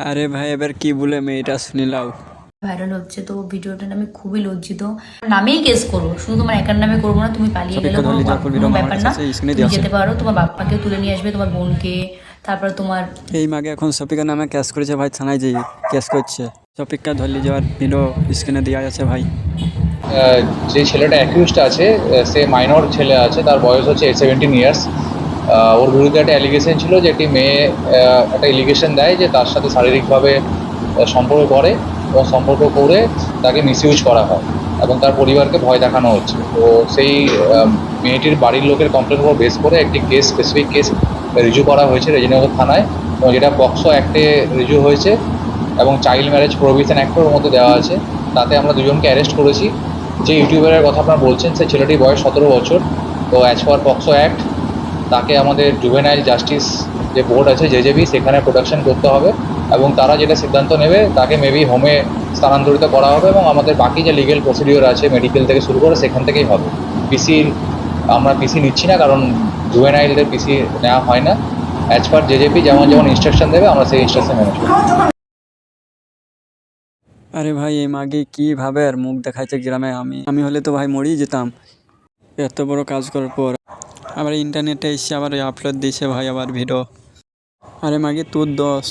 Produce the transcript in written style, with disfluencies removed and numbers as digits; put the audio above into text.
আরে ভাই এবার কি বলে মেয়েটা শুনিলাও। ভাইরাল হচ্ছে তো ভিডিওটা আমি খুবই লজ্জিত। নামেই কেস করবো, শুধু তোমার একার নামে করবো না। তুমি পালিয়ে গেলে সফিককে ধরলি যাওয়ার পর কোনো ভিডিও আমার ব্যাপার কাছে না, আছে, স্ক্রিনে তুমি দেওয়া আছে। যেতে পারো, তোমার বাপ্পাকে তুলে নিয়ে আসবে, তোমার বোনকে, তারপর তোমার এই মাগে এখন সফিকের নামে কেস করেছে ভাই, থানায় যেয়ে কেস করছে। সফিককে ধরলি যাওয়ার ভিডিও স্ক্রিনে দেওয়া আছে ভাই। যে ছেলেটা অ্যাকিউজড আছে, সে মাইনর ছেলে আছে, তার বয়স হচ্ছে 17 ইয়ার্স। ওর বিরুদ্ধে একটা অ্যালিগেশন ছিল যে একটি মেয়ে একটা এলিগেশন দেয় যে তার সাথে শারীরিকভাবে সম্পর্ক করে এবং সম্পর্ক করে তাকে মিসইউজ করা হয় এবং তার পরিবারকে ভয় দেখানো হচ্ছে। তো সেই মেয়েটির বাড়ির লোকের কমপ্লেন উপর বেস করে একটি কেস, স্পেসিফিক কেস রিজু করা হয়েছে রেজিনগর থানায়, এবং যেটা পক্সো অ্যাক্টে রিজু হয়েছে এবং চাইল্ড ম্যারেজ প্রোহিবিশন অ্যাক্টের মধ্যে দেওয়া আছে। তাতে আমরা দুজনকে অ্যারেস্ট করেছি। যে ইউটিউবারের কথা আপনারা বলছেন, সেই ছেলেটির বয়স 17 বছর। তো অ্যাজ পার পক্সো অ্যাক্ট তাকে আমাদের জুভেনাইল জাস্টিস যে বোর্ড আছে জেজেবি, সেখানে প্রোটেকশন করতে হবে এবং তারা যেটা সিদ্ধান্ত নেবে তাকে মেবি হোমে স্থানান্তরিত করা হবে এবং আমাদের বাকি যে লিগেল প্রসিডিওর আছে মেডিকেল থেকে শুরু করে সেখান থেকেই হবে। পিসির আমরা পিসি নিচ্ছি না, কারণ জুভেনাইলদের পিসি নেওয়া হয় না। অ্যাজ পার জেজেপি যেমন যেমন ইনস্ট্রাকশন দেবে আমরা সেই ইনস্ট্রাকশন মেনে চলব। আরে ভাই এই মাগে কিভাবে আর মুখ দেখাচ্ছে গ্রামে। আমি আমি হলে তো ভাই মরেই যেতাম। এত বড় কাজ করার পর আবার ইন্টারনেটে এসে আবার আপলোড দিয়েছে ভাই আবার ভিডিও। আরে মাগে তোর দোষ।